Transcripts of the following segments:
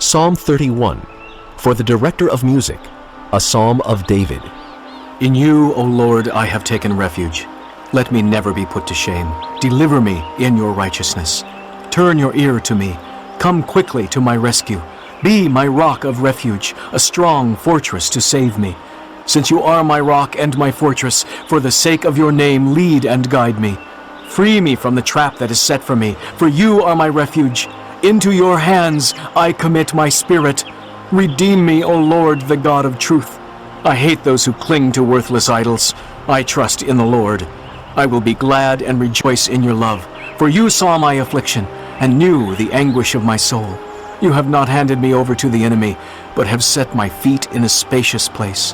Psalm 31, for the director of music, a psalm of David. In you, O Lord, I have taken refuge. Let me never be put to shame. Deliver me in your righteousness. Turn your ear to me. Come quickly to my rescue. Be my rock of refuge, a strong fortress to save me. Since you are my rock and my fortress, for the sake of your name, lead and guide me. Free me from the trap that is set for me, for you are my refuge. Into your hands I commit my spirit. Redeem me, O Lord, the God of truth. I hate those who cling to worthless idols. I trust in the Lord. I will be glad and rejoice in your love, for you saw my affliction and knew the anguish of my soul. You have not handed me over to the enemy, but have set my feet in a spacious place.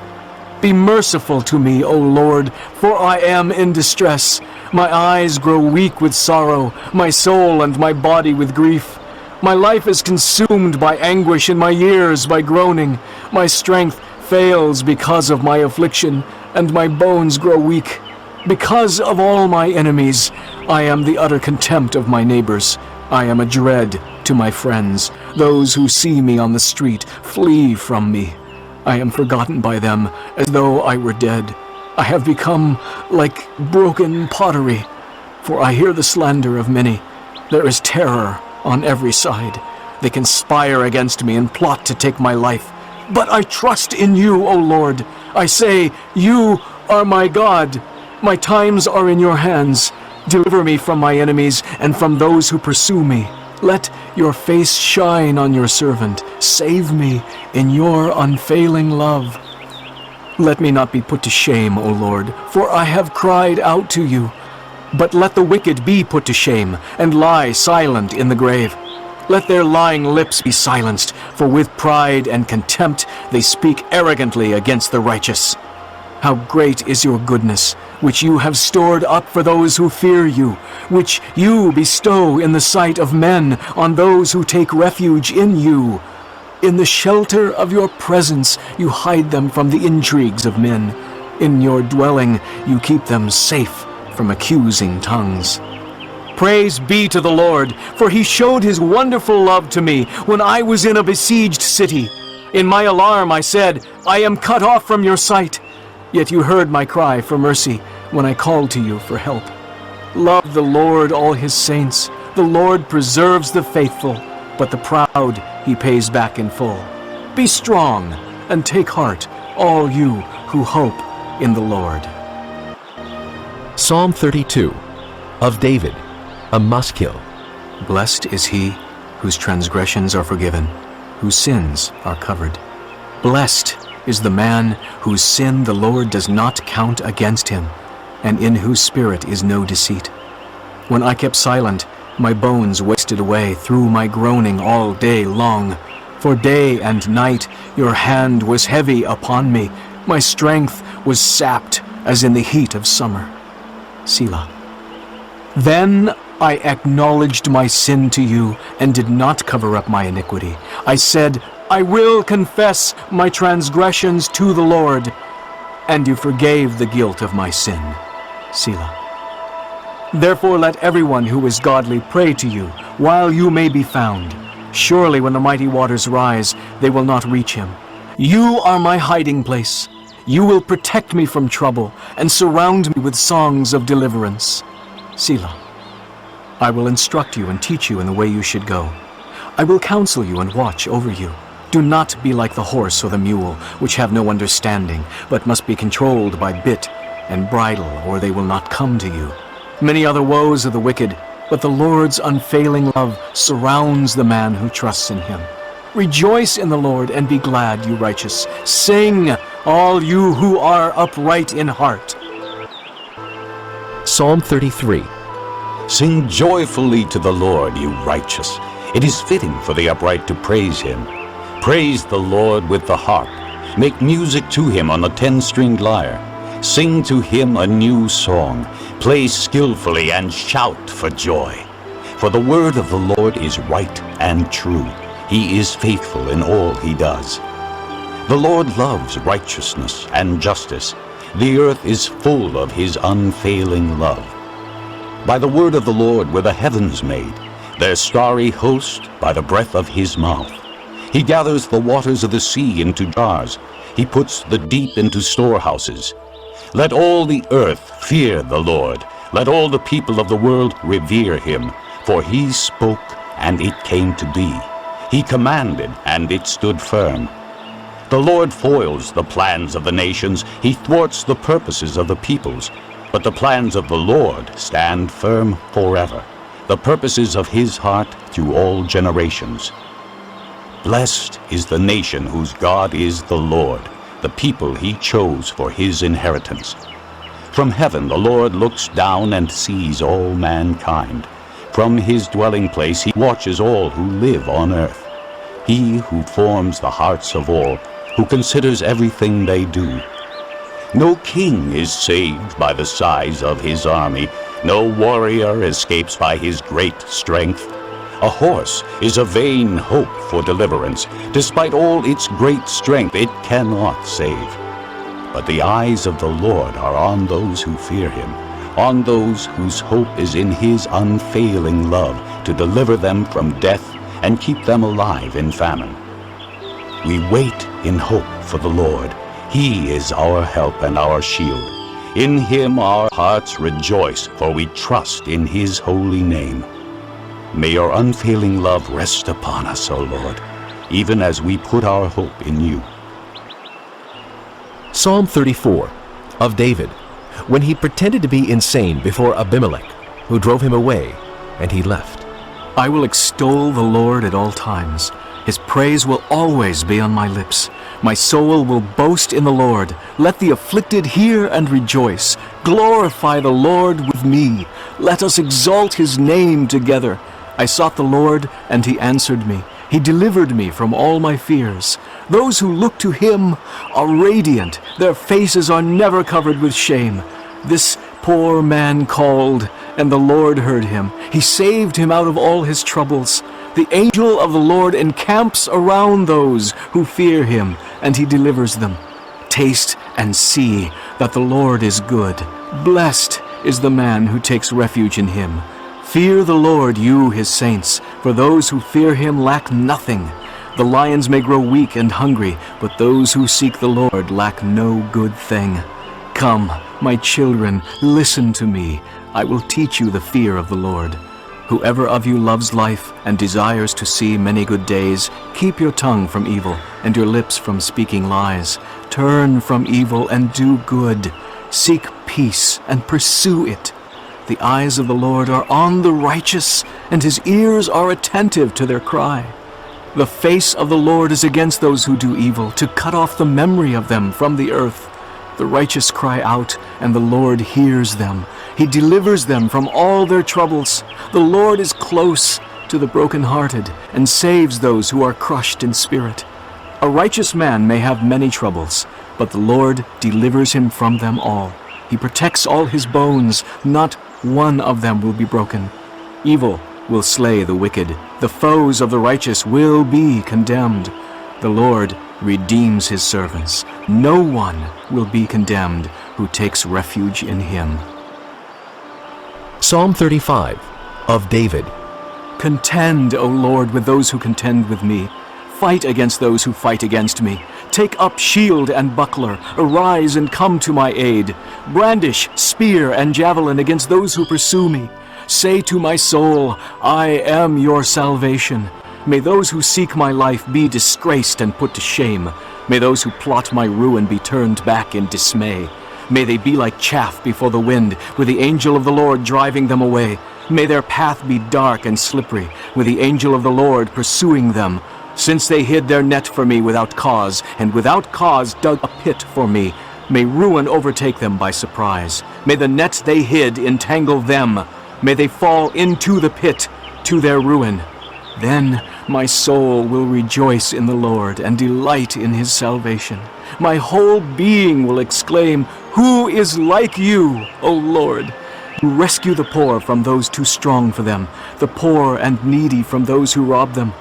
Be merciful to me, O Lord, for I am in distress. My eyes grow weak with sorrow, my soul and my body with grief. My life is consumed by anguish, and my years by groaning. My strength fails because of my affliction, and my bones grow weak. Because of all my enemies, I am the utter contempt of my neighbors. I am a dread to my friends. Those who see me on the street flee from me. I am forgotten by them as though I were dead. I have become like broken pottery, for I hear the slander of many. There is terror on every side. They conspire against me and plot to take my life. But I trust in you, O Lord. I say, you are my God. My times are in your hands. Deliver me from my enemies and from those who pursue me. Let your face shine on your servant. Save me in your unfailing love. Let me not be put to shame, O Lord, for I have cried out to you. But let the wicked be put to shame and lie silent in the grave. Let their lying lips be silenced, for with pride and contempt they speak arrogantly against the righteous. How great is your goodness, which you have stored up for those who fear you, which you bestow in the sight of men on those who take refuge in you. In the shelter of your presence you hide them from the intrigues of men. In your dwelling you keep them safe from accusing tongues. Praise be to the Lord, for he showed his wonderful love to me when I was in a besieged city. In my alarm I said, I am cut off from your sight. Yet you heard my cry for mercy when I called to you for help. Love the Lord, all his saints. The Lord preserves the faithful, but the proud he pays back in full. Be strong and take heart, all you who hope in the Lord. Psalm 32, of David, a maskil. Blessed is he whose transgressions are forgiven, whose sins are covered. Blessed is the man whose sin the Lord does not count against him, and in whose spirit is no deceit. When I kept silent, my bones wasted away through my groaning all day long. For day and night your hand was heavy upon me. My strength was sapped as in the heat of summer. Selah. Then I acknowledged my sin to you and did not cover up my iniquity. I said, I will confess my transgressions to the Lord, and you forgave the guilt of my sin. Selah. Therefore let everyone who is godly pray to you while you may be found. Surely when the mighty waters rise, they will not reach him. You are my hiding place. You will protect me from trouble and surround me with songs of deliverance. Selah. I will instruct you and teach you in the way you should go. I will counsel you and watch over you. Do not be like the horse or the mule, which have no understanding, but must be controlled by bit and bridle, or they will not come to you. Many are the woes of the wicked, but the Lord's unfailing love surrounds the man who trusts in him. Rejoice in the Lord and be glad, you righteous. Sing, all you who are upright in heart. Psalm 33. Sing joyfully to the Lord, you righteous. It is fitting for the upright to praise him. Praise the Lord with the harp. Make music to him on the 10-stringed lyre. Sing to him a new song. Play skillfully and shout for joy. For the word of the Lord is right and true. He is faithful in all he does. The Lord loves righteousness and justice. The earth is full of his unfailing love. By the word of the Lord were the heavens made, their starry host by the breath of his mouth. He gathers the waters of the sea into jars. He puts the deep into storehouses. Let all the earth fear the Lord. Let all the people of the world revere him. For he spoke, and it came to be. He commanded, and it stood firm. The Lord foils the plans of the nations. He thwarts the purposes of the peoples. But the plans of the Lord stand firm forever, the purposes of his heart through all generations. Blessed is the nation whose God is the Lord, the people he chose for his inheritance. From heaven the Lord looks down and sees all mankind. From his dwelling place he watches all who live on earth. He who forms the hearts of all, who considers everything they do. No king is saved by the size of his army. No warrior escapes by his great strength. A horse is a vain hope for deliverance. Despite all its great strength, it cannot save. But the eyes of the Lord are on those who fear him, on those whose hope is in his unfailing love, to deliver them from death and keep them alive in famine. We wait in hope for the Lord. He is our help and our shield. In him our hearts rejoice, for we trust in his holy name. May your unfailing love rest upon us, O Lord, even as we put our hope in you. Psalm 34 of David, when he pretended to be insane before Abimelech, who drove him away, and he left. I will extol the Lord at all times. His praise will always be on my lips. My soul will boast in the Lord. Let the afflicted hear and rejoice. Glorify the Lord with me. Let us exalt his name together. I sought the Lord, and he answered me. He delivered me from all my fears. Those who look to him are radiant. Their faces are never covered with shame. This poor man called, and the Lord heard him. He saved him out of all his troubles. The angel of the Lord encamps around those who fear him, and he delivers them. Taste and see that the Lord is good. Blessed is the man who takes refuge in him. Fear the Lord, you his saints, for those who fear him lack nothing. The lions may grow weak and hungry, but those who seek the Lord lack no good thing. Come, my children, listen to me. I will teach you the fear of the Lord. Whoever of you loves life and desires to see many good days, keep your tongue from evil and your lips from speaking lies. Turn from evil and do good. Seek peace and pursue it. The eyes of the Lord are on the righteous, and his ears are attentive to their cry. The face of the Lord is against those who do evil, to cut off the memory of them from the earth. The righteous cry out, and the Lord hears them. He delivers them from all their troubles. The Lord is close to the brokenhearted, and saves those who are crushed in spirit. A righteous man may have many troubles, but the Lord delivers him from them all. He protects all his bones. Not one of them will be broken. Evil will slay the wicked. The foes of the righteous will be condemned. The Lord redeems his servants. No one will be condemned who takes refuge in him. Psalm 35 of David. Contend, O Lord, with those who contend with me. Fight against those who fight against me. Take up shield and buckler. Arise and come to my aid. Brandish spear and javelin against those who pursue me. Say to my soul, I am your salvation. May those who seek my life be disgraced and put to shame. May those who plot my ruin be turned back in dismay. May they be like chaff before the wind, with the angel of the Lord driving them away. May their path be dark and slippery, with the angel of the Lord pursuing them. Since they hid their net for me without cause, and without cause dug a pit for me, may ruin overtake them by surprise. May the net they hid entangle them. May they fall into the pit to their ruin. Then my soul will rejoice in the Lord and delight in his salvation. My whole being will exclaim, Who is like you, O Lord? You rescue the poor from those too strong for them, the poor and needy from those who rob them.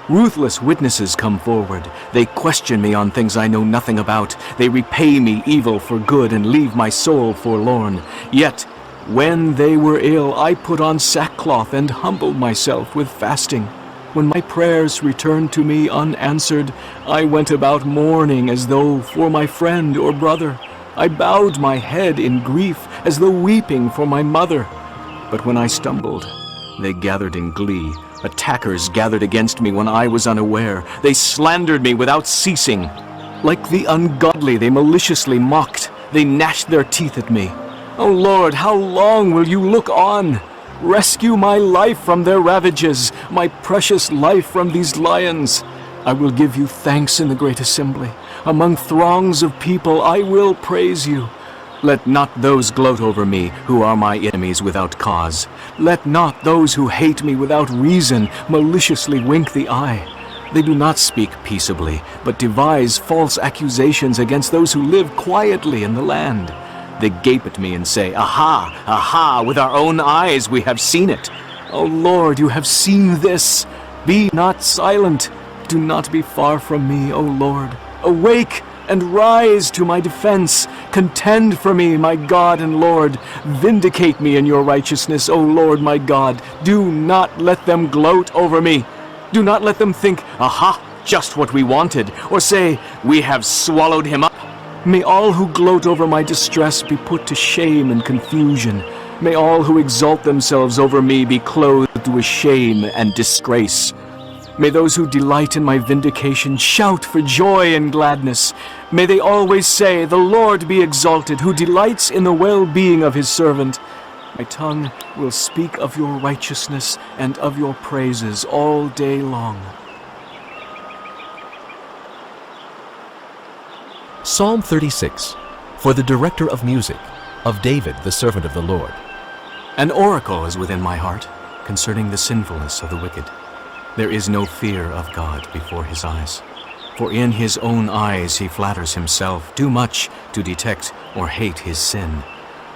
Ruthless witnesses come forward. They question me on things I know nothing about. They repay me evil for good and leave my soul forlorn. Yet, when they were ill, I put on sackcloth and humbled myself with fasting. When my prayers returned to me unanswered, I went about mourning as though for my friend or brother. I bowed my head in grief as though weeping for my mother. But when I stumbled, they gathered in glee. Attackers gathered against me when I was unaware. They slandered me without ceasing. Like the ungodly, they maliciously mocked. They gnashed their teeth at me. O Lord, how long will you look on? Rescue my life from their ravages, my precious life from these lions. I will give you thanks in the great assembly. Among throngs of people I will praise you. Let not those gloat over me who are my enemies without cause. Let not those who hate me without reason maliciously wink the eye. They do not speak peaceably, but devise false accusations against those who live quietly in the land. They gape at me and say, Aha, aha, with our own eyes we have seen it. O Lord, you have seen this. Be not silent. Do not be far from me, O Lord. Awake and rise to my defense. Contend for me, my God and Lord. Vindicate me in your righteousness, O Lord my God. Do not let them gloat over me. Do not let them think, Aha, just what we wanted, or say, We have swallowed him up. May all who gloat over my distress be put to shame and confusion. May all who exalt themselves over me be clothed with shame and disgrace. May those who delight in my vindication shout for joy and gladness. May they always say, The Lord be exalted, who delights in the well-being of his servant. My tongue will speak of your righteousness and of your praises all day long. Psalm 36, for the director of music, of David, the servant of the Lord. An oracle is within my heart concerning the sinfulness of the wicked. There is no fear of God before his eyes. For in his own eyes he flatters himself, too much to detect or hate his sin.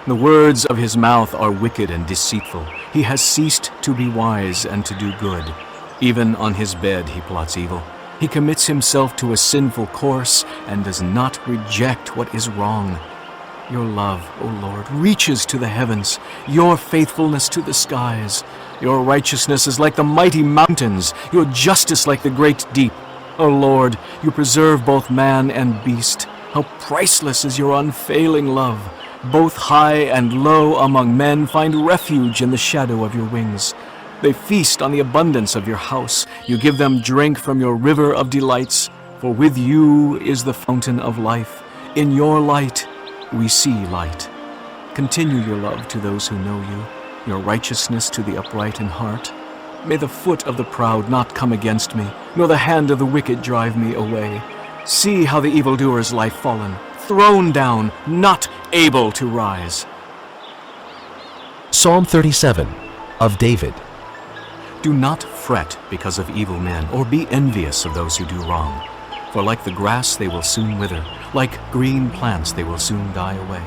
The words of his mouth are wicked and deceitful. He has ceased to be wise and to do good. Even on his bed he plots evil. He commits himself to a sinful course and does not reject what is wrong. Your love, O Lord, reaches to the heavens, your faithfulness to the skies. Your righteousness is like the mighty mountains, your justice like the great deep. O Lord, you preserve both man and beast. How priceless is your unfailing love. Both high and low among men find refuge in the shadow of your wings. They feast on the abundance of your house. You give them drink from your river of delights. For with you is the fountain of life. In your light we see light. Continue your love to those who know you, your righteousness to the upright in heart. May the foot of the proud not come against me, nor the hand of the wicked drive me away. See how the evildoers lie fallen, thrown down, not able to rise. Psalm 37, of David. Do not fret because of evil men, or be envious of those who do wrong. For like the grass they will soon wither, like green plants they will soon die away.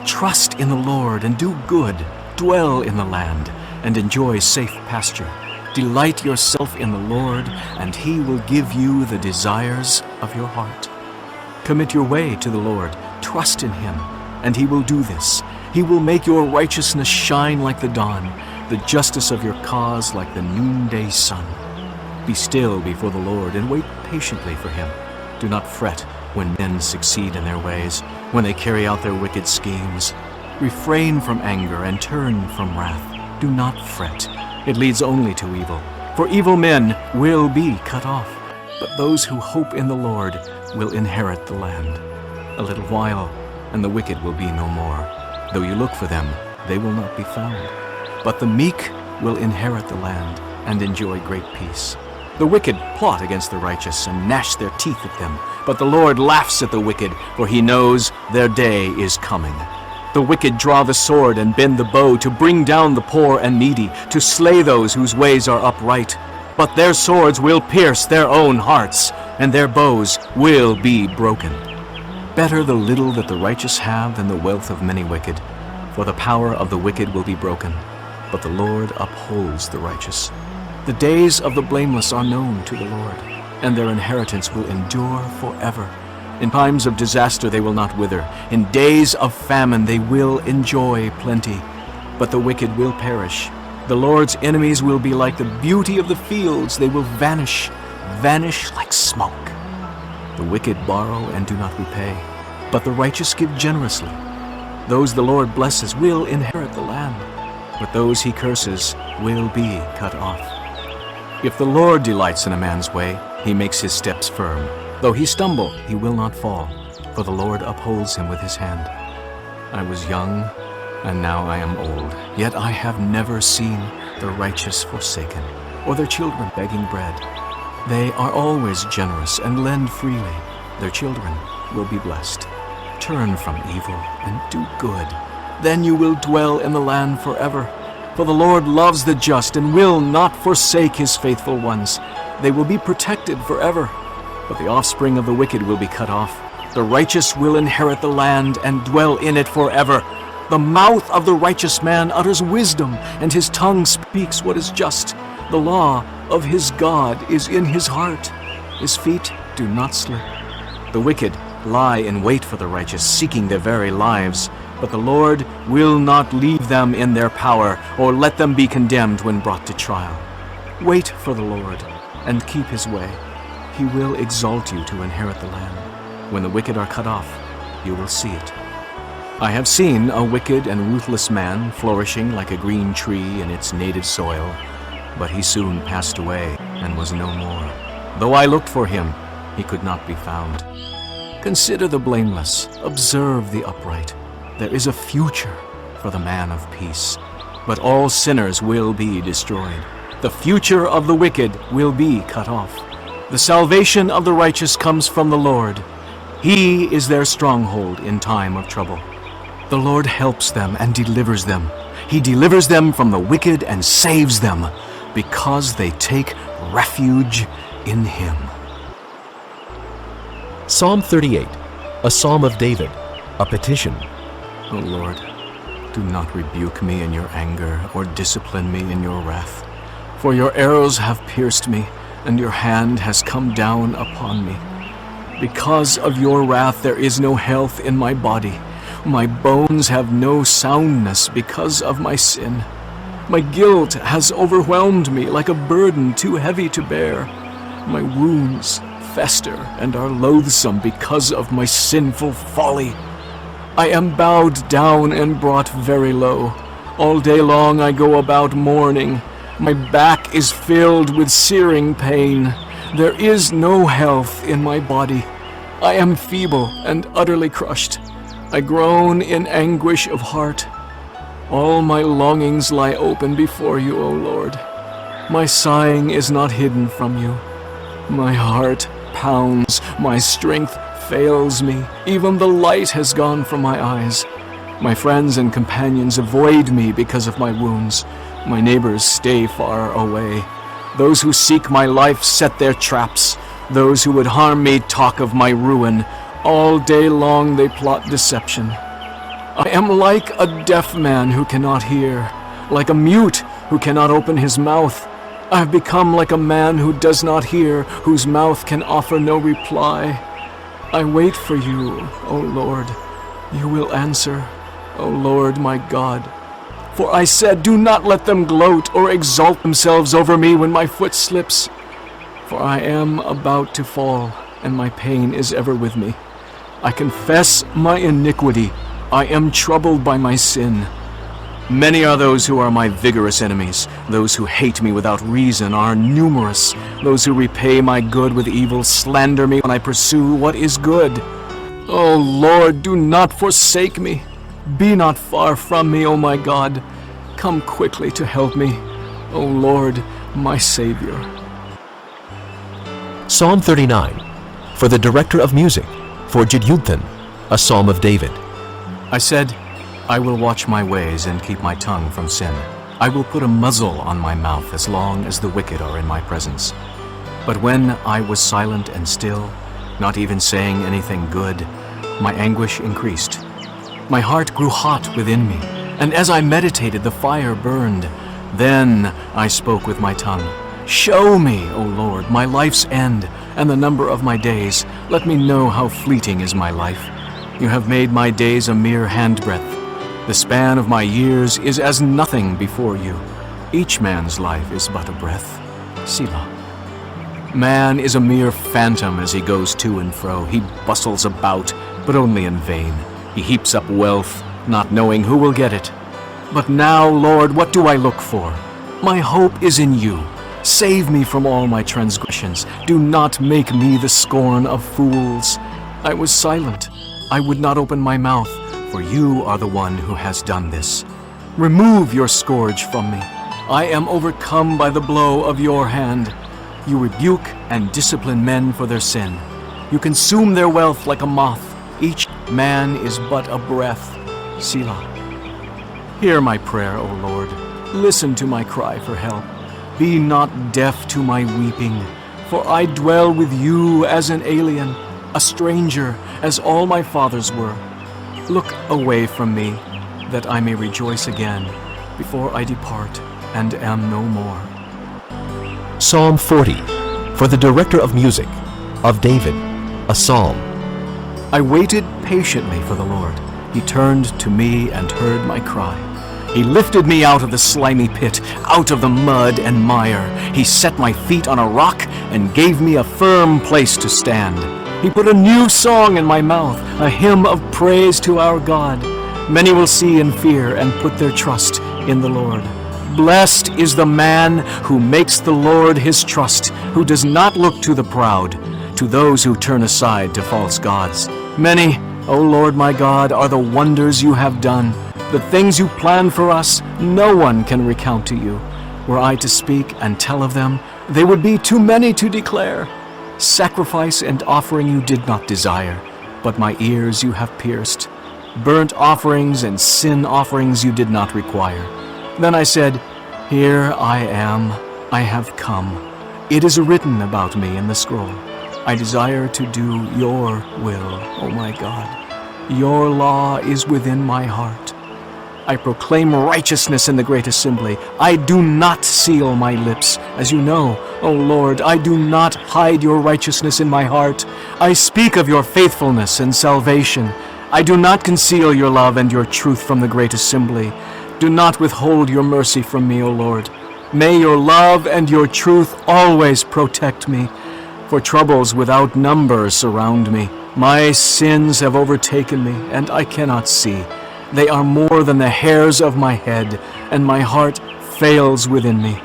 Trust in the Lord and do good, dwell in the land, and enjoy safe pasture. Delight yourself in the Lord, and he will give you the desires of your heart. Commit your way to the Lord, trust in him, and he will do this. He will make your righteousness shine like the dawn, the justice of your cause like the noonday sun. Be still before the Lord and wait patiently for him. Do not fret when men succeed in their ways, when they carry out their wicked schemes. Refrain from anger and turn from wrath. Do not fret. It leads only to evil. For evil men will be cut off, but those who hope in the Lord will inherit the land. A little while, and the wicked will be no more. Though you look for them, they will not be found. But the meek will inherit the land and enjoy great peace. The wicked plot against the righteous and gnash their teeth at them. But the Lord laughs at the wicked, for he knows their day is coming. The wicked draw the sword and bend the bow to bring down the poor and needy, to slay those whose ways are upright. But their swords will pierce their own hearts, and their bows will be broken. Better the little that the righteous have than the wealth of many wicked, for the power of the wicked will be broken, but the Lord upholds the righteous. The days of the blameless are known to the Lord, and their inheritance will endure forever. In times of disaster they will not wither. In days of famine they will enjoy plenty. But the wicked will perish. The Lord's enemies will be like the beauty of the fields. They will vanish like smoke. The wicked borrow and do not repay, but the righteous give generously. Those the Lord blesses will inherit the land, but those he curses will be cut off. If the Lord delights in a man's way, he makes his steps firm. Though he stumble, he will not fall, for the Lord upholds him with his hand. I was young, and now I am old, yet I have never seen the righteous forsaken, or their children begging bread. They are always generous and lend freely. Their children will be blessed. Turn from evil and do good. Then you will dwell in the land forever. For the Lord loves the just and will not forsake his faithful ones. They will be protected forever, but the offspring of the wicked will be cut off. The righteous will inherit the land and dwell in it forever. The mouth of the righteous man utters wisdom, and his tongue speaks what is just. The law of his God is in his heart. His feet do not slip. The wicked lie in wait for the righteous, seeking their very lives. But the Lord will not leave them in their power, or let them be condemned when brought to trial. Wait for the Lord, and keep his way. He will exalt you to inherit the land. When the wicked are cut off, you will see it. I have seen a wicked and ruthless man flourishing like a green tree in its native soil, but he soon passed away and was no more. Though I looked for him, he could not be found. Consider the blameless, observe the upright. There is a future for the man of peace, but all sinners will be destroyed. The future of the wicked will be cut off. The salvation of the righteous comes from the Lord. He is their stronghold in time of trouble. The Lord helps them and delivers them. He delivers them from the wicked and saves them, because they take refuge in him. Psalm 38, a psalm of David, a petition. O Lord, do not rebuke me in your anger or discipline me in your wrath. For your arrows have pierced me, and your hand has come down upon me. Because of your wrath there is no health in my body. My bones have no soundness because of my sin. My guilt has overwhelmed me like a burden too heavy to bear. My wounds fester and are loathsome because of my sinful folly. I am bowed down and brought very low. All day long I go about mourning. My back is filled with searing pain. There is no health in my body. I am feeble and utterly crushed. I groan in anguish of heart. All my longings lie open before you, O Lord. My sighing is not hidden from you. My heart pounds, my strength fails me. Even the light has gone from my eyes. My friends and companions avoid me because of my wounds. My neighbors stay far away. Those who seek my life set their traps. Those who would harm me talk of my ruin. All day long they plot deception. I am like a deaf man who cannot hear, like a mute who cannot open his mouth. I have become like a man who does not hear, whose mouth can offer no reply. I wait for you, O Lord. You will answer, O Lord my God. For I said, do not let them gloat or exalt themselves over me when my foot slips. For I am about to fall, and my pain is ever with me. I confess my iniquity. I am troubled by my sin. Many are those who are my vigorous enemies. Those who hate me without reason are numerous. Those who repay my good with evil slander me when I pursue what is good. O Lord, do not forsake me. Be not far from me, O my God. Come quickly to help me, O Lord, my Savior. Psalm 39, for the director of music, for Jeduthun, a psalm of David. I said, I will watch my ways and keep my tongue from sin. I will put a muzzle on my mouth as long as the wicked are in my presence. But when I was silent and still, not even saying anything good, my anguish increased. My heart grew hot within me, and as I meditated, the fire burned. Then I spoke with my tongue. Show me, O Lord, my life's end and the number of my days. Let me know how fleeting is my life. You have made my days a mere handbreadth. The span of my years is as nothing before you. Each man's life is but a breath. Selah. Man is a mere phantom as he goes to and fro. He bustles about, but only in vain. He heaps up wealth, not knowing who will get it. But now, Lord, what do I look for? My hope is in you. Save me from all my transgressions. Do not make me the scorn of fools. I was silent. I would not open my mouth, for you are the one who has done this. Remove your scourge from me. I am overcome by the blow of your hand. You rebuke and discipline men for their sin. You consume their wealth like a moth. Each man is but a breath. Selah. Hear my prayer, O Lord. Listen to my cry for help. Be not deaf to my weeping, for I dwell with you as an alien, a stranger, as all my fathers were. Look away from me, that I may rejoice again, before I depart and am no more. Psalm 40, for the director of music, of David, a psalm. I waited patiently for the Lord. He turned to me and heard my cry. He lifted me out of the slimy pit, out of the mud and mire. He set my feet on a rock and gave me a firm place to stand. He put a new song in my mouth, a hymn of praise to our God. Many will see and fear and put their trust in the Lord. Blessed is the man who makes the Lord his trust, who does not look to the proud, to those who turn aside to false gods. Many, O Lord my God, are the wonders you have done. The things you plan for us, no one can recount to you. Were I to speak and tell of them, they would be too many to declare. Sacrifice and offering you did not desire, but my ears you have pierced. Burnt offerings and sin offerings you did not require. Then I said, Here I am, I have come. It is written about me in the scroll. I desire to do your will, O my God. Your law is within my heart. I proclaim righteousness in the great assembly. I do not seal my lips. As you know, O Lord, I do not hide your righteousness in my heart. I speak of your faithfulness and salvation. I do not conceal your love and your truth from the great assembly. Do not withhold your mercy from me, O Lord. May your love and your truth always protect me, for troubles without number surround me. My sins have overtaken me, and I cannot see. They are more than the hairs of my head, and my heart fails within me.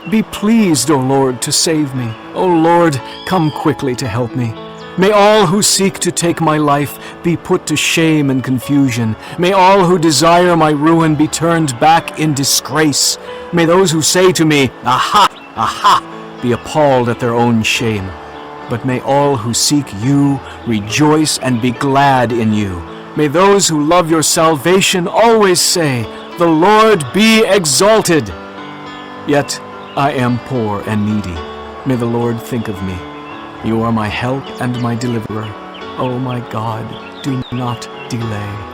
Be pleased, O Lord, to save me. O Lord, come quickly to help me. May all who seek to take my life be put to shame and confusion. May all who desire my ruin be turned back in disgrace. May those who say to me, Aha, aha, be appalled at their own shame. But may all who seek you rejoice and be glad in you. May those who love your salvation always say, The Lord be exalted. Yet I am poor and needy. May the Lord think of me. You are my help and my deliverer. Oh my God, do not delay.